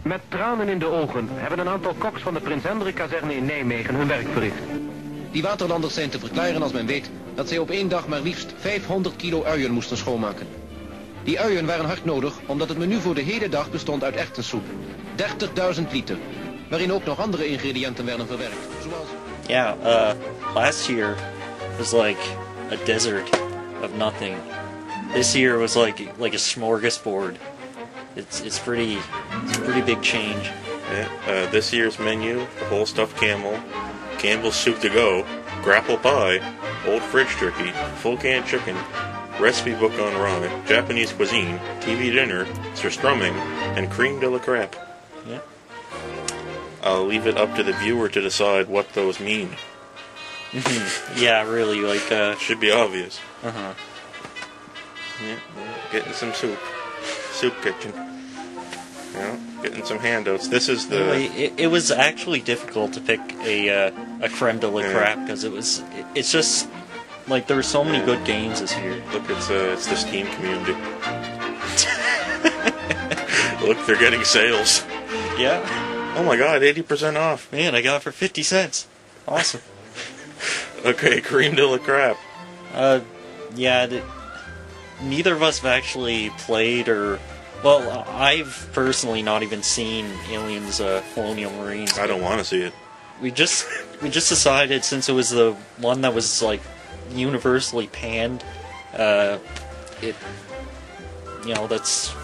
Met tranen in de ogen hebben een aantal koks van de Prins Hendrik-kazerne in Nijmegen hun werk verricht. Die waterlanders zijn te verklaren als men weet dat zij op één dag maar liefst 500 kilo uien moesten schoonmaken. Die uien waren hard nodig omdat het menu voor de hele dag bestond uit erwtensoep. 30.000 liter, waarin ook nog andere ingrediënten werden verwerkt, zoals... Yeah, last year was like a desert of nothing. This year was like a smorgasbord. It's a pretty big change. Yeah, this year's menu: the whole stuffed camel, Campbell's soup to go, grapple pie, old fridge turkey, full canned chicken, recipe book on rye, Japanese cuisine, TV dinner, surstrumming, and creme de la crêpe. Yeah. I'll leave it up to the viewer to decide what those mean. Yeah, really, like Should be obvious. Uh-huh. Yeah, getting some soup. Soup kitchen. Yeah, getting some handouts. This is the... It was actually difficult to pick a creme de la crêpe because it's just like there were so many good games this year. Look, it's the Steam community. Look, they're getting sales. Yeah. Oh my god, 80% off. Man, I got it for 50 cents. Awesome. Okay, creme de la crêpe. Yeah, neither of us have actually played or... Well, I've personally not even seen Aliens Colonial Marines. I don't want to see it. We just decided, since it was the one that was, like, universally panned, that's...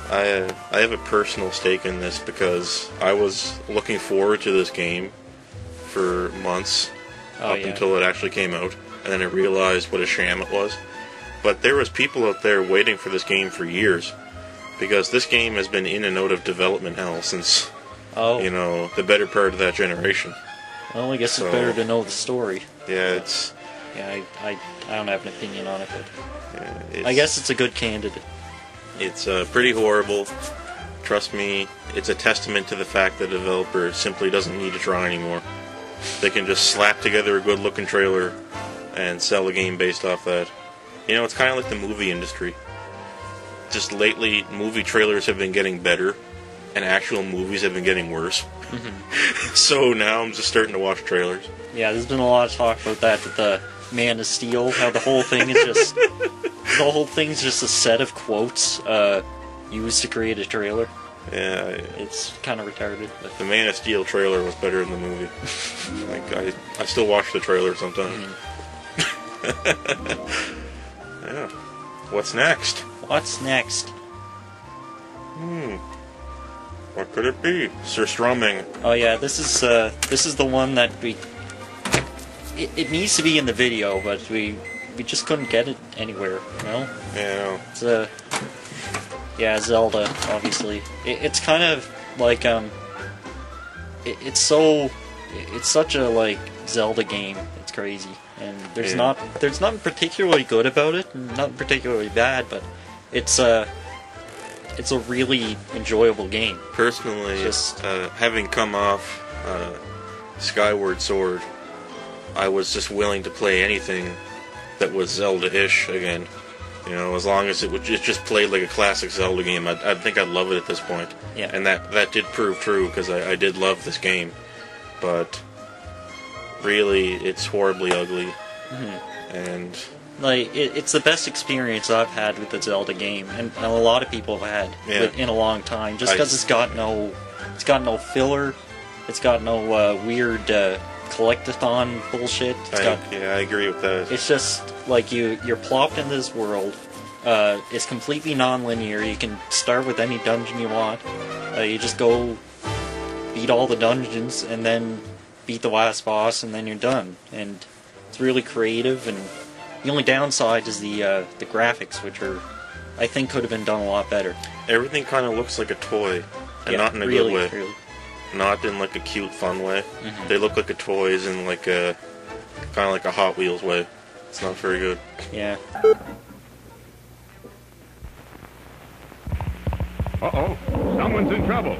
I have a personal stake in this because I was looking forward to this game for months until it actually came out, and then I realized what a sham it was. But there was people out there waiting for this game for years, because this game has been in and out of development hell since, the better part of that generation. Well, I guess it's better to know the story. Yeah, it's... Yeah, I don't have an opinion on it, but... Yeah, I guess it's a good candidate. It's pretty horrible. Trust me, it's a testament to the fact that a developer simply doesn't need to try anymore. They can just slap together a good-looking trailer and sell a game based off that. You know, it's kind of like the movie industry. Just lately, movie trailers have been getting better, and actual movies have been getting worse. Mm-hmm. So now I'm just starting to watch trailers. Yeah, there's been a lot of talk about that with the Man of Steel, how the whole thing is just... the whole thing's just a set of quotes used to create a trailer. Yeah. It's kind of retarded. But... The Man of Steel trailer was better than the movie. Like, I still watch the trailer sometimes. Yeah. What's next? What's next? What could it be? Surstrumming. Oh yeah, this is the one that we... It needs to be in the video, but we just couldn't get it anywhere, you know? Yeah. It's yeah, Zelda, obviously. It's kind of like it's such a like Zelda game. It's crazy, and there's nothing particularly good about it, nothing particularly bad, but it's a really enjoyable game. Personally, having come off Skyward Sword, I was just willing to play anything that was Zelda-ish again. You know, as long as it just played like a classic Zelda game, I think I'd love it at this point. Yeah. And that did prove true, because I did love this game. But really, it's horribly ugly. Mm-hmm. And like it's the best experience I've had with the Zelda game, and a lot of people have had in a long time. Just because it's got no filler, it's got no weird collectathon bullshit. I agree with that. It's just like you're plopped into this world. It's completely non-linear. You can start with any dungeon you want. You just go beat all the dungeons and then beat the last boss, and then you're done. And it's really creative. And the only downside is the graphics, which I think could have been done a lot better. Everything kind of looks like a toy, and not in a good way. Really. Not in like a cute, fun way. Mm-hmm. They look like a toys in like a kind of like a Hot Wheels way. It's not very good. Yeah. Uh-oh, someone's in trouble.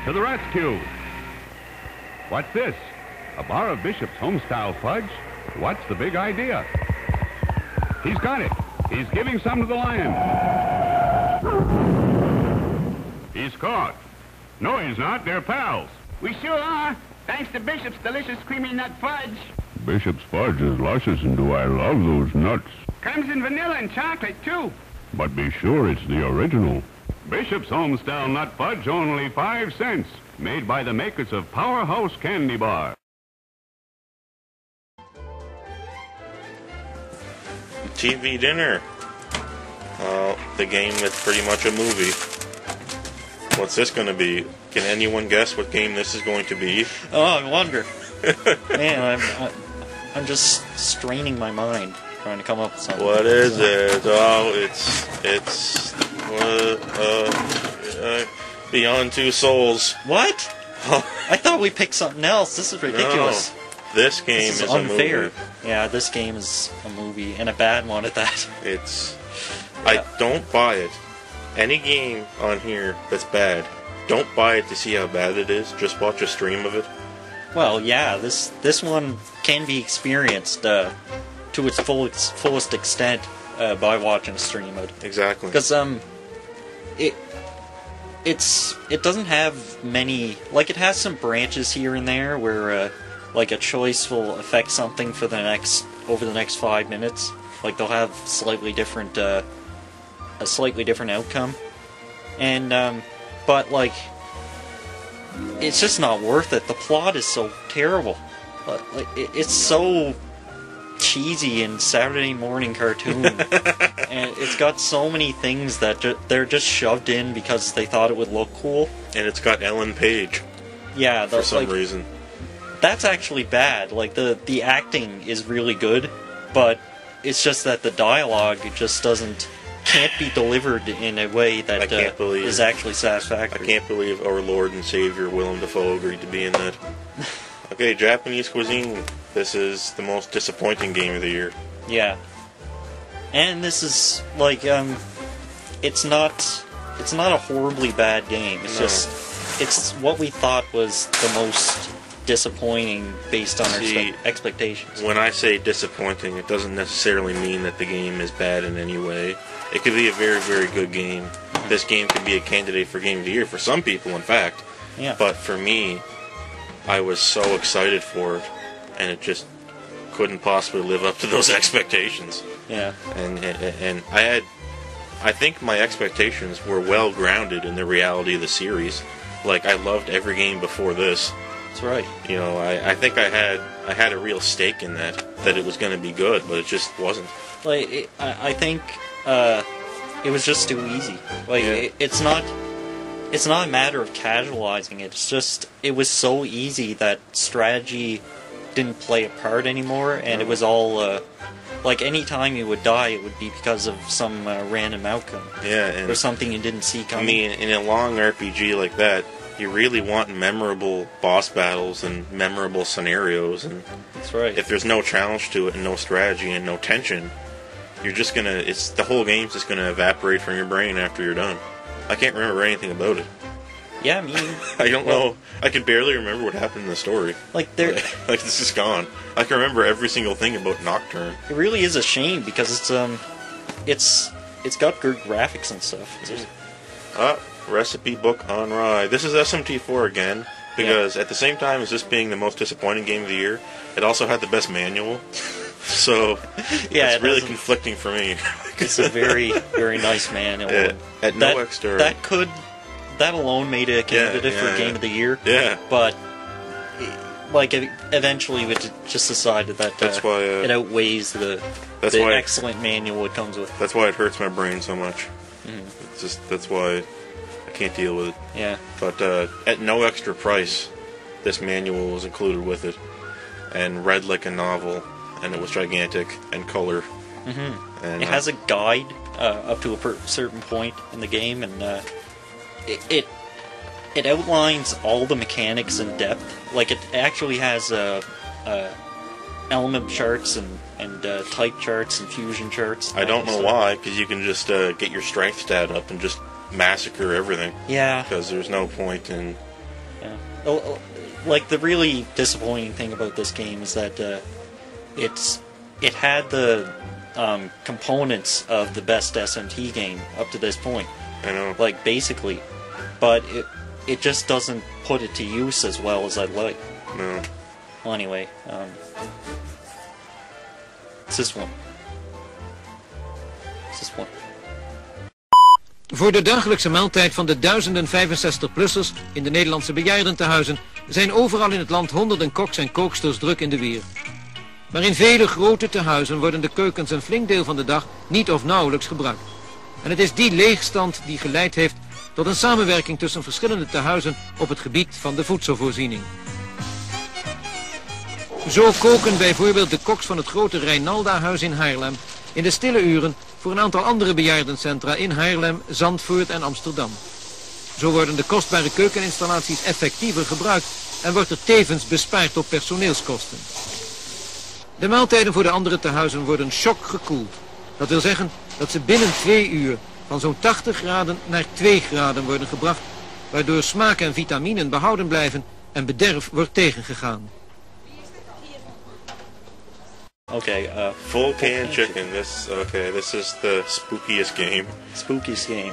To the rescue. What's this? A bar of Bishop's homestyle fudge? What's the big idea? He's got it. He's giving some to the lion. He's caught. No, he's not. They're pals. We sure are. Thanks to Bishop's delicious creamy nut fudge. Bishop's fudge is luscious, and do I love those nuts. Comes in vanilla and chocolate, too. But be sure it's the original. Bishop's Homestyle Nut Fudge, only 5 cents. Made by the makers of Powerhouse Candy Bar. TV dinner. The game that's pretty much a movie. What's this going to be? Can anyone guess what game this is going to be? Oh, I wonder. Man, I'm just straining my mind trying to come up with something. What is it? Oh, it's Beyond Two Souls. What? I thought we picked something else. This is ridiculous. No, this game this is unfair. a movie. Yeah, this game is a movie, and a bad one at that. I don't buy it. Any game on here that's bad, don't buy it to see how bad it is. Just watch a stream of it. Well, yeah, this one can be experienced to its fullest extent by watching a stream of it. Exactly. Because it doesn't have many, like, it has some branches here and there where like a choice will affect something for over the next 5 minutes. Like, they'll have a slightly different outcome, and but like, it's just not worth it. The plot is so terrible. Like, it's so cheesy and Saturday morning cartoon, and it's got so many things that they're just shoved in because they thought it would look cool. And it's got Ellen Page. Yeah, for some reason. That's actually bad. Like, the acting is really good, but it's just that the dialogue just can't be delivered in a way that is actually satisfactory. I can't believe our Lord and Savior Willem Dafoe agreed to be in that. Okay, Japanese cuisine. This is the most disappointing game of the year. Yeah. And this is, like, it's not a horribly bad game. It's just, it's what we thought was the most disappointing based on our expectations. When I say disappointing, it doesn't necessarily mean that the game is bad in any way. It could be a very, very good game. Mm-hmm. This game could be a candidate for Game of the Year for some people, in fact. Yeah. But for me, I was so excited for it, and it just couldn't possibly live up to those expectations. Yeah. And I think my expectations were well grounded in the reality of the series. Like, I loved every game before this. That's right. You know, I think I had a real stake in that it was going to be good, but it just wasn't. Like, I think it was just too easy. Like, yeah. It's not a matter of casualizing it. It's just, it was so easy that strategy didn't play a part anymore, and it was all like, any time you would die, it would be because of some random outcome. Yeah, or something you didn't see coming. I mean, in a long RPG like that, you really want memorable boss battles and memorable scenarios, and that's right. If there's no challenge to it and no strategy and no tension, you're just gonna, the whole game's just gonna evaporate from your brain after you're done. I can't remember anything about it. Yeah, I mean, I don't know. I can barely remember what happened in the story. Like, like, this is gone. I can remember every single thing about Nocturne. It really is a shame because it's got good graphics and stuff. Recipe book on rye. This is SMT4 again, because at the same time as this being the most disappointing game of the year, it also had the best manual. So it's really conflicting for me. It's a very, very nice manual. At no extra. That alone made it a candidate for Game of the Year. Yeah. But, like, eventually we just decided that that's why, it outweighs the excellent manual it comes with. That's why it hurts my brain so much. Mm-hmm. It's just, that's why I can't deal with it. Yeah. But at no extra price, this manual was included with it. And read like a novel, and it was gigantic and color. Mm-hmm. And it has a guide up to a certain point in the game, and it outlines all the mechanics in depth. Like, it actually has element charts and type charts and fusion charts. I don't know why, because you can just get your strength stat up and just massacre everything. Yeah. Because there's no point in... Yeah. Like, the really disappointing thing about this game is that it had the components of the best SMT game up to this point. I know. Like, basically. But it just doesn't put it to use as well as I'd like. No. Well, anyway, it's this one. It's this one. Voor de dagelijkse maaltijd van de duizenden 65-plussers in de Nederlandse bejaardentehuizen zijn overal in het land honderden koks en kooksters druk in de weer. Maar in vele grote tehuizen worden de keukens een flink deel van de dag niet of nauwelijks gebruikt. En het is die leegstand die geleid heeft tot een samenwerking tussen verschillende tehuizen op het gebied van de voedselvoorziening. Zo koken bijvoorbeeld de koks van het grote Reinalda-huis in Haarlem in de stille uren voor een aantal andere bejaardencentra in Haarlem, Zandvoort en Amsterdam. Zo worden de kostbare keukeninstallaties effectiever gebruikt en wordt er tevens bespaard op personeelskosten. De maaltijden voor de andere tehuizen worden shock gekoeld. Dat wil zeggen dat ze binnen 2 uur van zo'n 80 graden naar 2 graden worden gebracht, waardoor smaak en vitaminen behouden blijven en bederf wordt tegengegaan. Okay, full can chicken. This is the spookiest game. Spookiest game.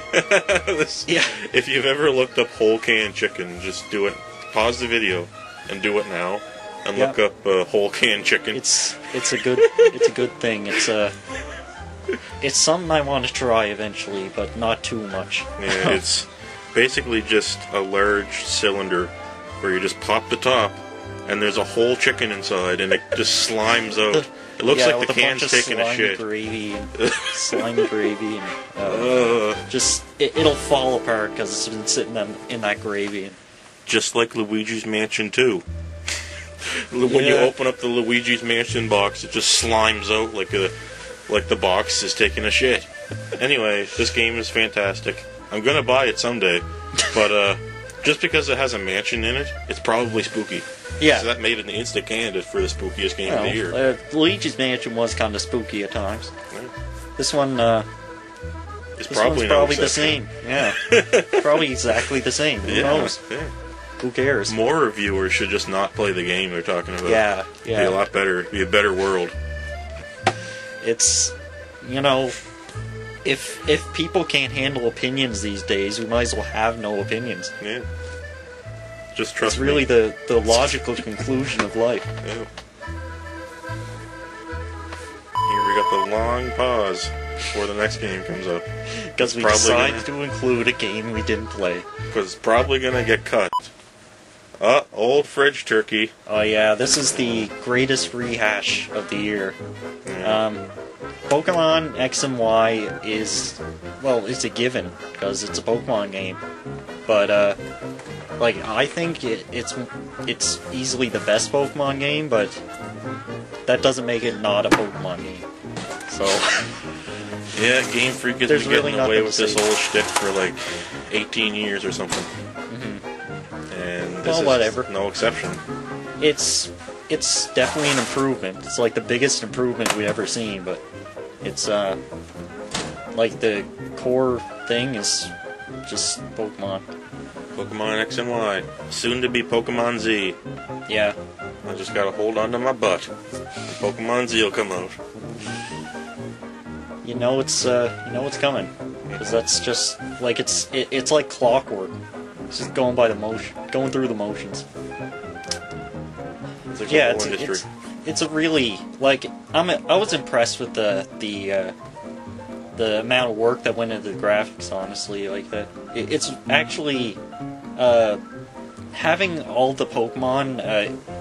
Yeah. If you've ever looked up whole can chicken, just do it. Pause the video and do it now, and look up whole can chicken. It's a good thing. It's something I want to try eventually, but not too much. Yeah, it's basically just a large cylinder where you just pop the top, and there's a whole chicken inside, and it just slimes out. It looks like the can's taking a shit. Slimy gravy, and it'll fall apart because it's been sitting in that gravy. Just like Luigi's Mansion 2. When you open up the Luigi's Mansion box, it just slimes out like the box is taking a shit. Anyway, this game is fantastic. I'm gonna buy it someday, but just because it has a mansion in it, it's probably spooky. Yeah. So that made it an instant candidate for the spookiest game of the year. Luigi's Mansion was kind of spooky at times. Yeah. This one, it's probably the same. Yeah. Probably exactly the same. Who knows? Yeah. Who cares? More reviewers should just not play the game they're talking about. Yeah. Be a lot better. Be a better world. It's, if people can't handle opinions these days, we might as well have no opinions. Yeah. Just trust me. It's really the logical conclusion of life. Yeah. Here we got the long pause before the next game comes up. Because we decided to include a game we didn't play. Because it's probably going to get cut. Old fridge turkey. Oh yeah, this is the greatest rehash of the year. Yeah. Pokemon X and Y is, it's a given, because it's a Pokemon game. But, I think it's easily the best Pokemon game, but that doesn't make it not a Pokemon game. So... Yeah, Game Freak has been getting away with this old shtick for 18 years or something. Mm-hmm. And this is no exception. It's definitely an improvement. It's the biggest improvement we've ever seen, but it's the core thing is just Pokemon. Pokemon X and Y. Soon to be Pokemon Z. Yeah. I just gotta hold on to my butt. Pokemon Z will come out. It's coming, because that's just it's like clockwork. It's just going through the motions. It's a really I was impressed with the amount of work that went into the graphics. Honestly, it's actually having all the Pokemon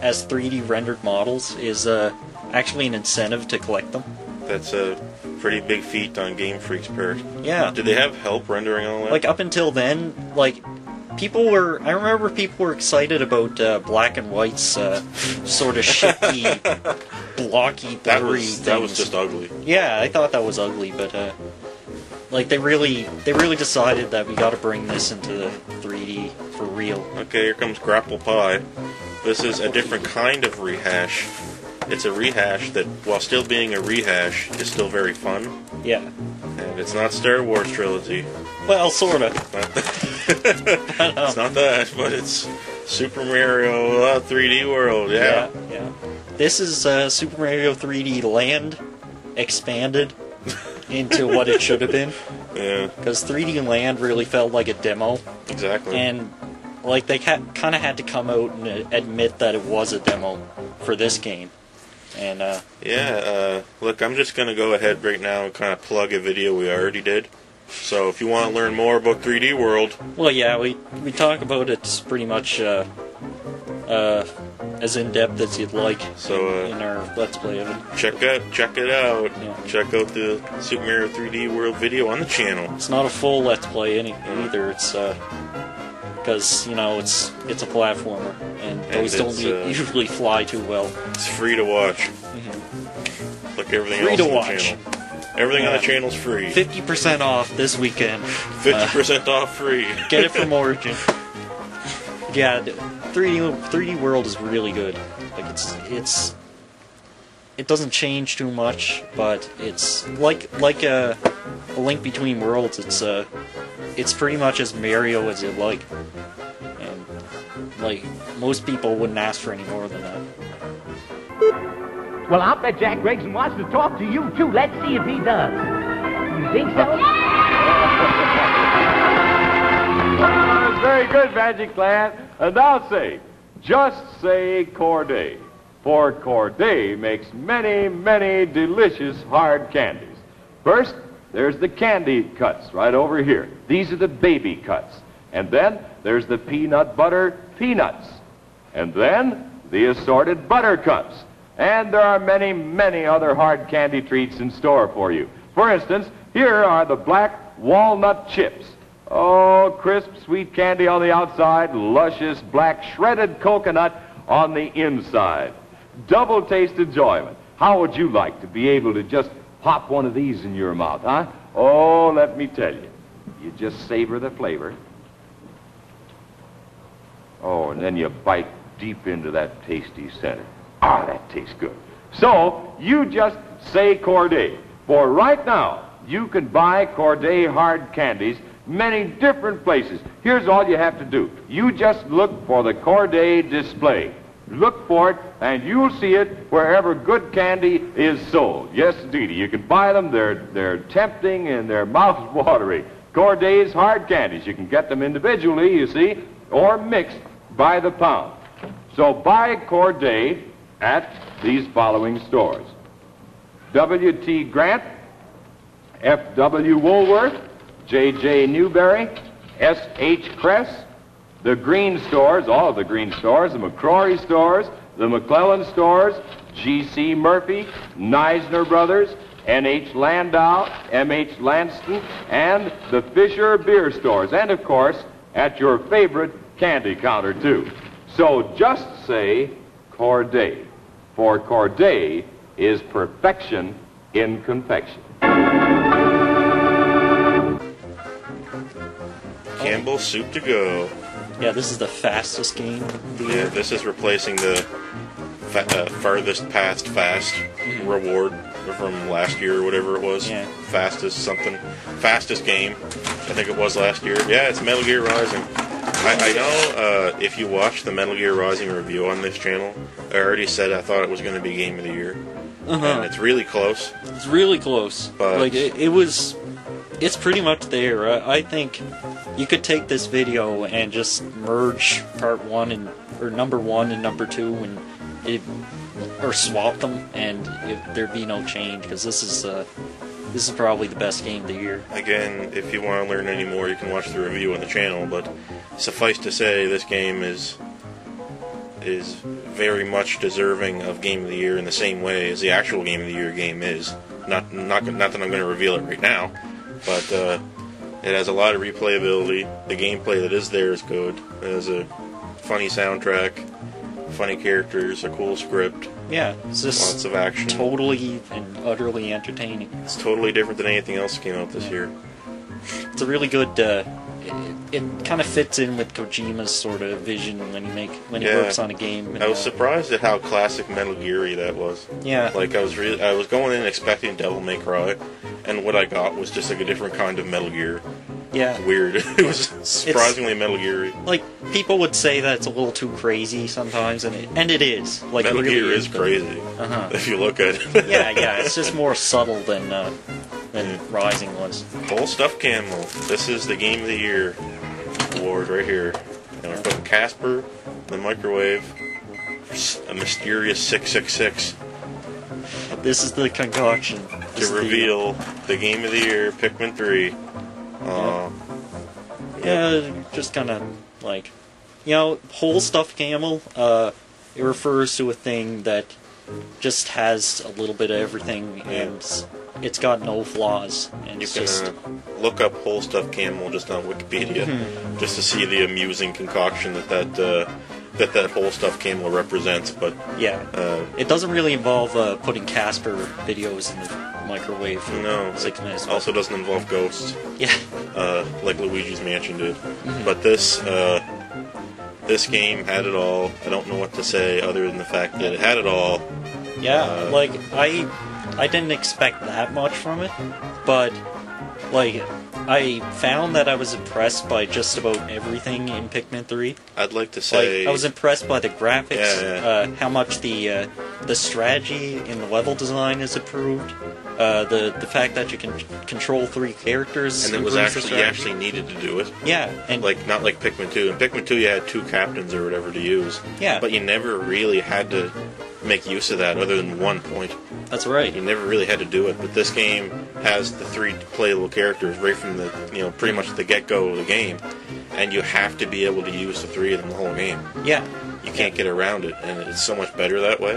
as 3D rendered models is actually an incentive to collect them. That's a pretty big feat on Game Freak's part. Yeah. Did they have help rendering all that? Up until then, I remember people were excited about Black and White's sort of shifty, blocky, blurry things. That was just ugly. Yeah, I thought that was ugly, but they really decided that we got to bring this into the 3D for real. Okay, here comes Grapple Pie. This is a different kind of rehash. It's a rehash that, while still being a rehash, is still very fun. Yeah. And it's not Star Wars Trilogy. Well, sorta. It's not that, but it's Super Mario 3D World, yeah. Yeah. This is Super Mario 3D Land expanded into what it should have been. Yeah. Because 3D Land really felt like a demo. Exactly. And, like they kind of had to come out and admit that it was a demo for this game. And look, I'm just gonna go ahead right now and kind of plug a video we already did. So if you want to learn more about 3D World, well, yeah, we talk about it pretty much as in depth as you'd like. So in our Let's Play of it. Check it out. Yeah. Check out the Super Mario 3D World video on the channel. It's not a full Let's Play either. It's because it's a platformer, and those don't usually fly too well. It's free to watch. Mm-hmm. Like everything free else to on watch. the channel. Everything on the channel's free. 50% off this weekend. 50% off free. Get it from Origin. Yeah, 3D World is really good. Like it doesn't change too much, but it's like a Link Between Worlds. It's pretty much as Mario as you like, and like most people wouldn't ask for any more than that. Well, I'll bet Jack Gregson wants to talk to you, too. Let's see if he does. You think so? Very good, Magic Clan. And now just say Corday. For Corday makes many, many delicious hard candies. First, there's the candy cuts right over here. These are the baby cuts. And then there's the peanut butter peanuts. And then the assorted buttercups. And there are many, many other hard candy treats in store for you. For instance, here are the black walnut chips. Oh, crisp, sweet candy on the outside, luscious black shredded coconut on the inside. Double taste enjoyment. How would you like to be able to just pop one of these in your mouth, huh? Oh, let me tell you. You just savor the flavor. Oh, and then you bite deep into that tasty center. Ah, that tastes good. So, you just say Corday. For right now, you can buy Corday hard candies many different places. Here's all you have to do. You just look for the Corday display. Look for it, and you'll see it wherever good candy is sold. Yes, indeed. You can buy them. They're tempting and they're mouth-watering. Corday's hard candies. You can get them individually, you see, or mixed by the pound. So buy Corday at these following stores: W.T. Grant, F.W. Woolworth, J.J. Newberry, S.H. Kress, the Green stores, all of the Green stores, the McCrory stores, the McClellan stores, G.C. Murphy, Neisner Brothers, N.H. Landau, M.H. Lanston, and the Fisher Beer stores, and of course, at your favorite candy counter, too. So just say Corday, for Corday is perfection in confection. Campbell's Soup to Go. Yeah, this is the fastest game of the year. Yeah, this is replacing the farthest past fast reward from last year or whatever it was. Yeah. Fastest game. I think it was last year. Yeah, it's Metal Gear Rising. I know if you watch the Metal Gear Rising review on this channel, I already said I thought it was going to be Game of the Year. And it's really close. It's really close. But like it's pretty much there. I think you could take this video and just merge part 1 or number 1 and number 2 or swap them, and there'd be no change, because this is probably the best game of the year. Again, if you want to learn any more, you can watch the review on the channel, but suffice to say, this game is very much deserving of Game of the Year in the same way as the actual Game of the Year game is. Not that I'm going to reveal it right now, but it has a lot of replayability. The gameplay that is there is good. It has a funny soundtrack, funny characters, a cool script. Yeah, it's just lots of action. Totally and utterly entertaining. It's totally different than anything else that came out this year. It's a really good. It kind of fits in with Kojima's sort of vision when he works on a game. And, I was surprised at how classic Metal Gear-y that was. Yeah. Like I was going in expecting Devil May Cry, and what I got was just like a different kind of Metal Gear. Yeah. Weird. It was surprisingly Metal Gear-y. Like, people would say that it's a little too crazy sometimes, and it is. Like, Metal really Gear is crazy. If you look at it. yeah, it's just more subtle than Rising was. Whole stuff Camel. This is the Game of the Year award right here. And we're putting Casper, the microwave, a mysterious 666. This is the concoction. To reveal the game of the year, Pikmin 3. Yeah, just kind of like, whole stuffed camel. It refers to a thing that just has a little bit of everything, and it's got no flaws. And You it's can just look up whole stuffed camel just on Wikipedia, just to see the amusing concoction that whole stuffed camel represents. But it doesn't really involve putting Casper videos in the microwave for no, 6 minutes. Also doesn't involve ghosts. Yeah. Like Luigi's Mansion did. But this game had it all. I don't know what to say other than the fact that it had it all. Yeah, I didn't expect that much from it, but I found that I was impressed by just about everything in Pikmin 3. I'd like to say I was impressed by the graphics, Yeah. how much the strategy in the level design is improved, the fact that you can control 3 characters, and it was improves the actually you strategy. actually needed to do it. Yeah, and Not like Pikmin 2. In Pikmin 2 you had 2 captains or whatever to use. Yeah. But you never really had to make use of that other than one point. that's right. You never really had to do it, but this game has the 3 playable characters right from the pretty much the get-go of the game, and you have to be able to use the 3 of them the whole game. Yeah, You can't get around it, and it's so much better that way.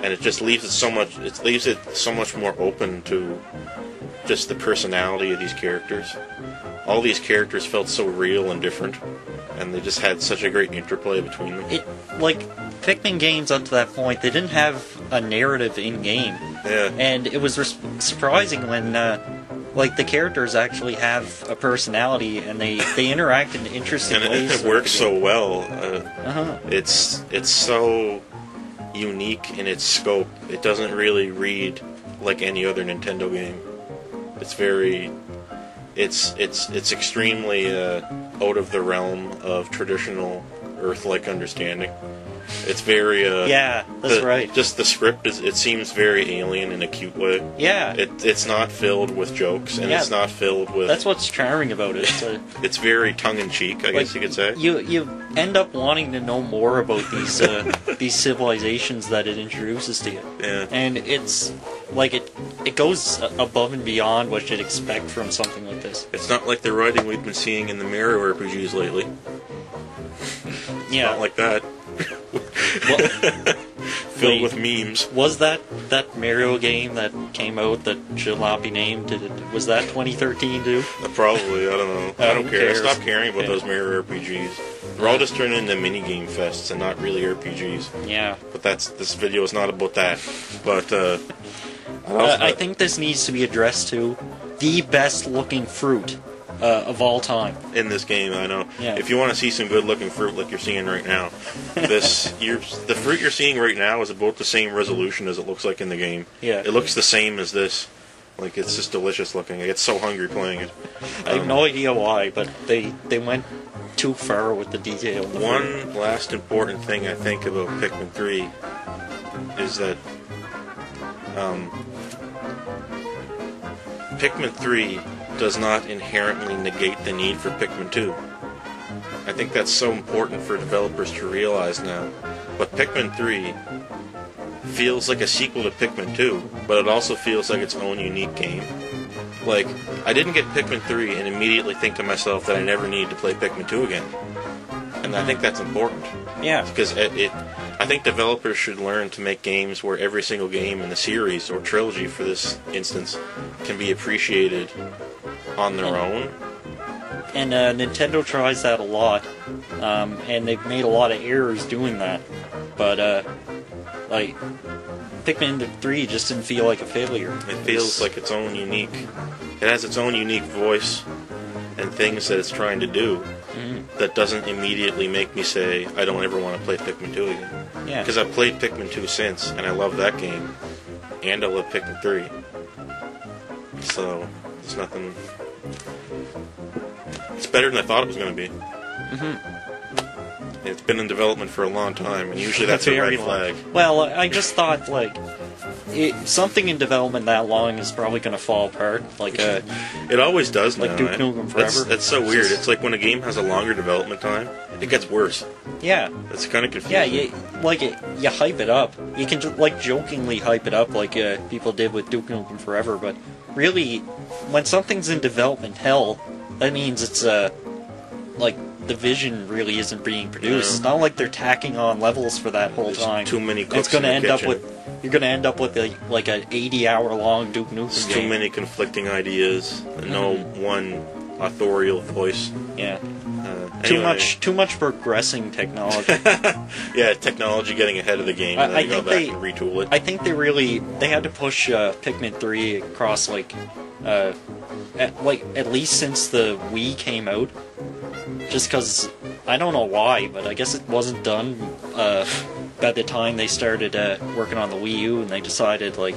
And it just leaves it so much. It leaves it so much more open to just the personality of these characters. All these characters felt so real and different, and they just had such a great interplay between them. Pikmin games up to that point, they didn't have a narrative in game. Yeah. And it was surprising when, the characters actually have a personality and they interact in interesting And ways. it works so well. Uh-huh. It's so unique in its scope. It doesn't really read like any other Nintendo game. It's very, it's extremely out of the realm of traditional Earth-like understanding. It's very yeah, that's right. Just the script it seems very alien in a cute way. Yeah. It's not filled with jokes, and Yeah. it's not filled with. That's what's charming about it. It's very tongue-in-cheek, I guess you could say. You end up wanting to know more about these these civilizations that it introduces to you. Yeah. And it's it goes above and beyond what you'd expect from something like this. It's not like the writing we've been seeing in the Mario RPGs lately. Yeah. Not like that. Filled with memes. Was that Mario game that came out that should not be named? Was that 2013 too? Probably, I don't know. I don't who care. I cares? stopped caring about those Mario RPGs. They're all just turned into mini-game fests and not really RPGs. Yeah. But this video is not about that. But, I think this needs to be addressed to the best looking fruit of all time. In this game, I know. Yeah. If you want to see some good-looking fruit like you're seeing right now, the fruit you're seeing right now is about the same resolution as it looks like in the game. Yeah. It looks the same as this. It's just delicious looking. I get so hungry playing it. I have no idea why, but they went too far with the detail. In the fruit. One last important thing I think about Pikmin 3 is that Pikmin 3 does not inherently negate the need for Pikmin 2. I think that's so important for developers to realize now. But Pikmin 3 feels like a sequel to Pikmin 2, but it also feels like its own unique game. I didn't get Pikmin 3 and immediately think to myself that I never need to play Pikmin 2 again. And I think that's important. Yeah. Because I think developers should learn to make games where every single game in the series, or trilogy for this instance, can be appreciated on their own. And Nintendo tries that a lot, and they've made a lot of errors doing that. But, Pikmin 3 just didn't feel like a failure. It feels like its own unique... It has its own unique voice and things that it's trying to do that doesn't immediately make me say, I don't ever want to play Pikmin 2 again. Yeah. Because I've played Pikmin 2 since, and I love that game, and I love Pikmin 3. So, there's nothing... It's better than I thought it was going to be. It's been in development for a long time, and usually that's a red flag. Well, I just thought, something in development that long is probably going to fall apart. Like it always does like now. Duke Nukem Forever. That's so weird. It's like when a game has a longer development time, it gets worse. Yeah. It's kind of confusing. Yeah, you hype it up. You can like jokingly hype it up like people did with Duke Nukem Forever, but really, when something's in development hell, that means it's like the vision really isn't being produced. It's not like they're tacking on levels for that whole time. Too many cooks it's gonna in end the up kitchen. you're gonna end up with like an 80-hour long Duke Nukem game. Too many conflicting ideas, and no one authorial voice. Yeah. Anyway. Too much progressing technology. Yeah, technology getting ahead of the game, and then you go back and retool it. I think they had to push Pikmin 3 across at least since the Wii came out. Just because, I don't know why, but I guess it wasn't done by the time they started working on the Wii U, and they decided, like,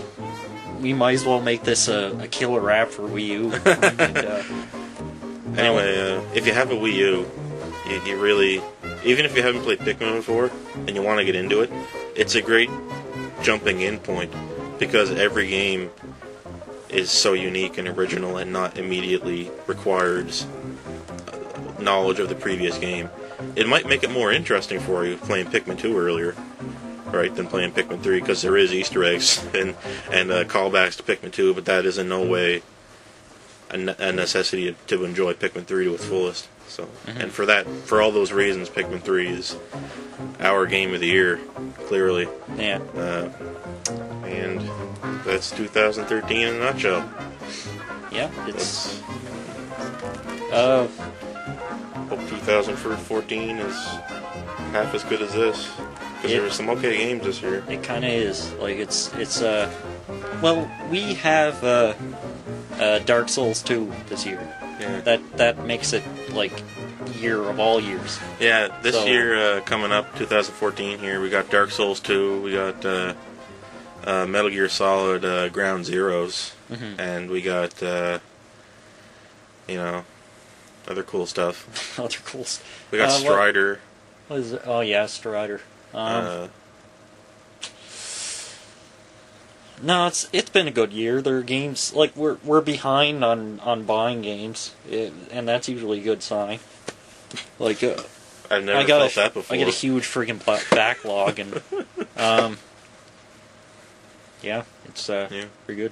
we might as well make this a killer app for Wii U. And, anyway, if you have a Wii U, you really, even if you haven't played Pikmin before, and you want to get into it, it's a great jumping in point, because every game is so unique and original and not immediately requires knowledge of the previous game. It might make it more interesting for you playing Pikmin 2 earlier, right, than playing Pikmin 3, because there is Easter eggs and callbacks to Pikmin 2, but that is in no way a necessity to enjoy Pikmin 3 to its fullest. So, and for all those reasons, Pikmin 3 is our game of the year, clearly. Yeah. And that's 2013 in a nutshell. Yeah, it's hope 2014 is half as good as this, because there were some okay games this year. It kind of is. Like it's well, we have Dark Souls 2 this year. Yeah. That makes it like year of all years. Yeah, this year coming up, 2014 here, we got Dark Souls 2, we got Metal Gear Solid Ground Zeroes, and we got other cool stuff. Other cool stuff. We got Strider. What is it? Oh yeah, Strider. No, it's been a good year. There are games like we're behind on buying games, and that's usually a good sign. Like I've never felt that before. I get a huge freaking backlog, and yeah, it's pretty good.